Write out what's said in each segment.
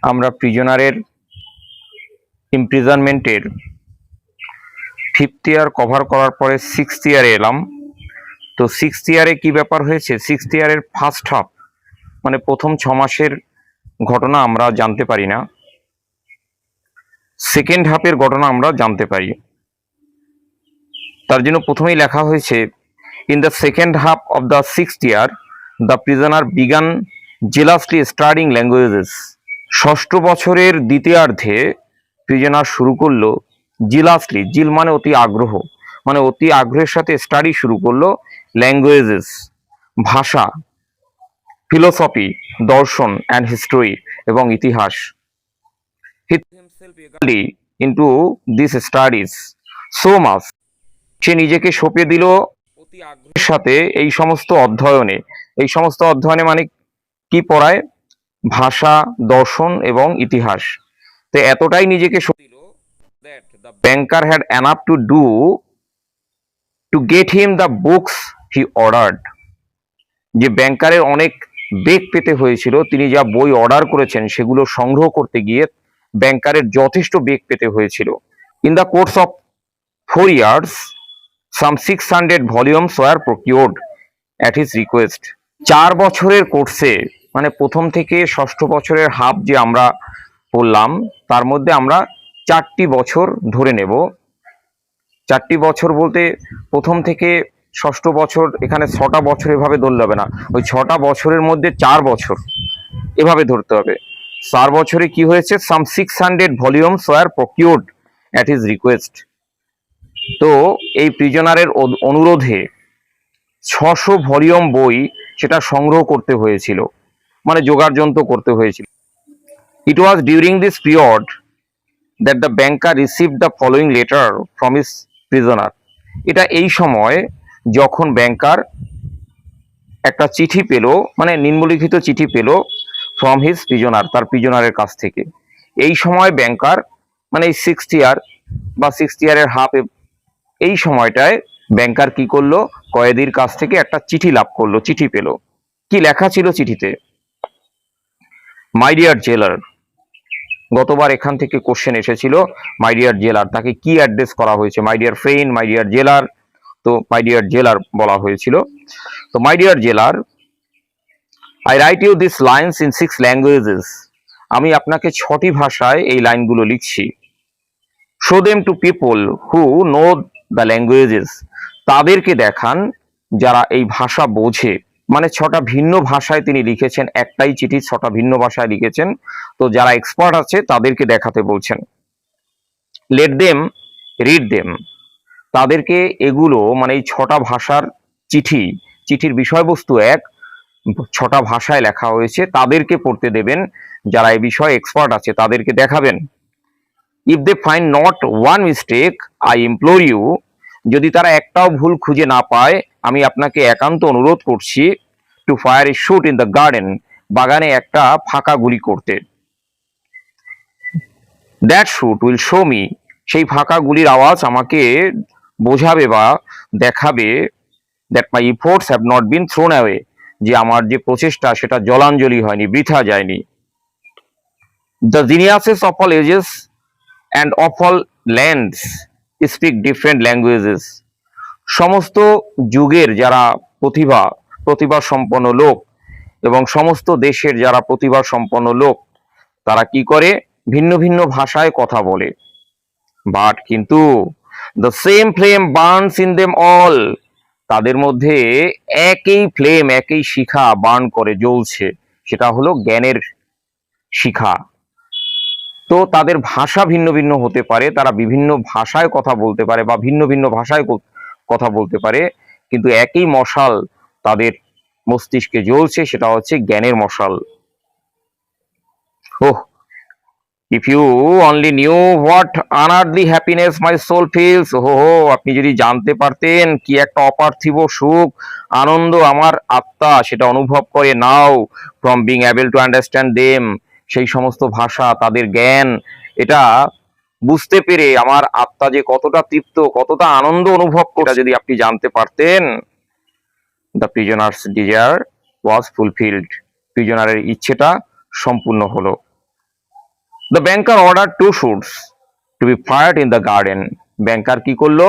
আমরা প্রিজনারের ইমপ্রিজনমেন্টের 5th ইয়ার cover করার পরে 6th ইয়ারে এলাম। তো 6th ইয়ারে কি ব্যাপার হয়েছে, 6th ইয়ারের ফার্স্ট হাফ মানে প্রথম 6 মাসের ঘটনা আমরা জানতে পারি না, সেকেন্ড হাফের ঘটনা আমরা জানতে পারি। তার জন্য প্রথমেই লেখা হয়েছে, in the second half of the 6th year the prisoner began zealously studying languages. 6ষ্ঠ বছরের দ্বিতীয়ার্ধে প্রিজনার শুরু করলো জিলাসলি, জিল মানে অতি আগ্রহ, মানে অতি আগ্রহের সাথে স্টাডি শুরু করলো ল্যাঙ্গুয়েজেস ভাষা, ফিলোসফি দর্শন অ্যান্ড হিস্ট্রি এবং ইতিহাস। Into this studies so much, সে নিজেকে সঁপে দিল অতি আগ্রহের সাথে এই সমস্ত অধ্যয়নে। এই সমস্ত অধ্যয়নে মানে কি পড়ায়? ভাষা, দর্শন এবং ইতিহাস। তো এতটাই নিজেকে সঁপে দিল that the banker had enough to do to get him the books he ordered। যে ব্যাংকারের অনেক বেগ পেতে হয়েছিল, তিনি যা বই অর্ডার করেছেন সেগুলো সংগ্রহ করতে গিয়ে ব্যাংকারের যথেষ্ট বেগ পেতে হয়েছিল। In the course of 4 years some 600 volumes were procured at his request। 4 বছরের কোর্সে মানে প্রথম থেকে 6ষ্ঠ বছরের হাফ যে আমরা পড়লাম, তার মধ্যে আমরা 4টি বছর ধরে নেব। 4টি বছর বলতে প্রথম থেকে 6ষ্ঠ বছর, এখানে 6টা বছর এভাবে ধরলে হবে না, ওই 6টা বছরের মধ্যে 4 বছর এভাবে ধরতে হবে। 4 বছরে কি হয়েছে? Some 600 volumes were procured at his request. তো এই প্রিজনারের অনুরোধে 600 ভলিউম বই সেটা সংগ্রহ করতে হয়েছিল, মানে জোগাড়যন্ত্র করতে হয়েছিল। It was during this period that the banker received the following letter from his prisoner। এটা এই সময় যখন ব্যাংকার একটা চিঠি পেল, মানে নিম্নলিখিত চিঠি পেল ফ্রম হিজ প্রিজনার, তার প্রিজনারের কাছ থেকে। এই সময় ব্যাংকার মানে এই 6th ইয়ার বা 6th ইয়ারের হাফ, এই সময়টায় ব্যাংকার কি করলো? কয়েদির কাছ থেকে একটা চিঠি লাভ করলো, চিঠি পেল। কি লেখা ছিল চিঠিতে? মাই ডিয়ার জেলার। গতবার এখান থেকে কোশ্চেন এসেছিল মাই ডিয়ার জেলার, তাকে কি অ্যাড্রেস করা হয়েছে? My dear friend, my dear jailer, তো মাই ডিয়ার জেলার বলা হয়েছিল। তো my dear jailer, I write you this lines in 6 languages. আমি আপনাকে 6টি ভাষায় এই লাইনগুলো লিখছি। Show them to people who know the languages. তাদেরকে দেখান যারা এই ভাষা বোঝে। মানে 6টা ভিন্ন ভাষায় তিনি লিখেছেন, একটাই চিঠি 6টা ভিন্ন ভাষায় লিখেছেন। তো যারা এক্সপার্ট আছে তাদেরকে দেখাতে বলছেন। Let them read them. তাদেরকে এগুলো মানে এই 6টা ভাষার চিঠি, চিঠির বিষয়বস্তু এক, 6টা ভাষায় লেখা হয়েছে, তাদেরকে পড়তে দেবেন। যারা এই বিষয়ে এক্সপার্ট আছে তাদেরকে দেখাবেন। If they find not one mistake I implore you. যদি তারা একটাও ভুল খুঁজে না পায়, আমি আপনাকে একান্ত অনুরোধ করছি, to fire a shoot in the garden. বাগানে একটা ফাঁকা গুলি করতে। That shoot will show me. সেই ফাঁকা গুলির আওয়াজ আমাকে বোঝাবে বা দেখাবে that my efforts have not been thrown away. যে আমার যে প্রচেষ্টা সেটা জলাঞ্জলি হয়নি, বৃথা যায়নি। The geniuses of all ages and of all lands speak different languages. সমস্ত যুগের যারা প্রতিভা সম্পন্ন লোক এবং সমস্ত দেশের যারা প্রতিভা সম্পন্ন লোক, তারা কি করে? ভিন্ন ভিন্ন ভাষায় কথা বলে। বাট কিন্তু the same flame burns in them all. তাদের মধ্যে একই ফ্লেম, একই শিখা বার্ন করে, জ্বলছে। সেটা হলো জ্ঞানের শিখা। তো তাদের ভাষা ভিন্ন ভিন্ন হতে পারে, তারা বিভিন্ন ভাষায় কথা বলতে পারে বা ভিন্ন ভিন্ন ভাষায় কথা বলতে পারে, কিন্তু একই মশাল তাদের মস্তিষ্কে জ্বলছে, সেটা হচ্ছে জ্ঞানের মশাল। Oh, if you only knew what unearthly happiness my soul feels. আপনি যদি জানতে পারতেন কি একটা অপার্থিব সুখ, আনন্দ আমার আত্মা সেটা অনুভব করে নাও, from being able to understand them. সেই সমস্ত ভাষা, তাদের জ্ঞান, এটা বুঝতে পেরে আমার আত্মা যে কতটা তৃপ্ত, কতটা আনন্দ অনুভব করে, যদি আপনি জানতে পারতেন। The prisoner's desire was fulfilled. প্রিজনারের ইচ্ছেটা সম্পূর্ণ হলো। The banker order 2 shoots to be fired in the garden. Banker কি করলো,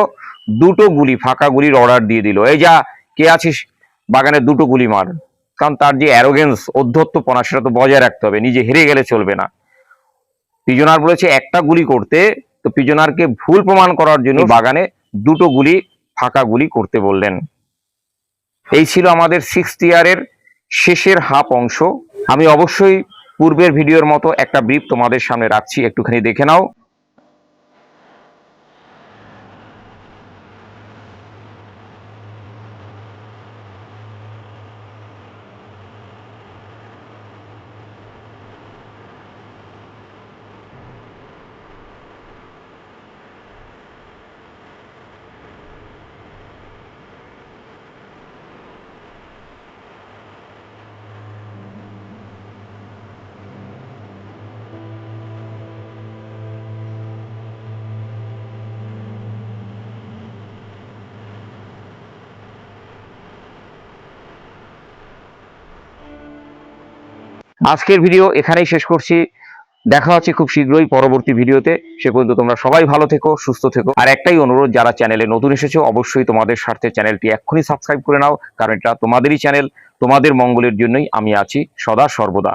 2টো গুলি, ফাঁকা গুলির অর্ডার দিয়ে দিল, এই যা কে আছিস বাগানে 2টো গুলি মার। কারণ তার যে অ্যারোগেন্স, অধ্যত্বপনা, সেটা তো বজায় রাখতে হবে, নিজে হেরে গেলে চলবে না। প্রিজনার বলেছে একটা গুলি করতে, তো প্রিজনারকে ভুল প্রমাণ করার জন্য বাগানে 2টো গুলি, ফাঁকা গুলি করতে বললেন। এই ছিল আমাদের 6th ইয়ারের শেষের হাফ অংশ। আমি অবশ্যই পূর্বের ভিডিওর মতো একটা ব্রিফ তোমাদের সামনে রাখছি, একটুখানি দেখে নাও। আজকের ভিডিও এখানেই শেষ করছি। দেখা হচ্ছে খুব শীঘ্রই পরবর্তী ভিডিওতে। সে পর্যন্ত তোমরা সবাই ভালো থেকো, সুস্থ থেকো। আর একটাই অনুরোধ, যারা চ্যানেলে নতুন এসেছো অবশ্যই তোমাদের স্বার্থে চ্যানেলটি এক্ষুনি সাবস্ক্রাইব করে নাও, কারণ এটা তোমাদেরই চ্যানেল, তোমাদের মঙ্গলের জন্যই আমি আছি সদা সর্বদা।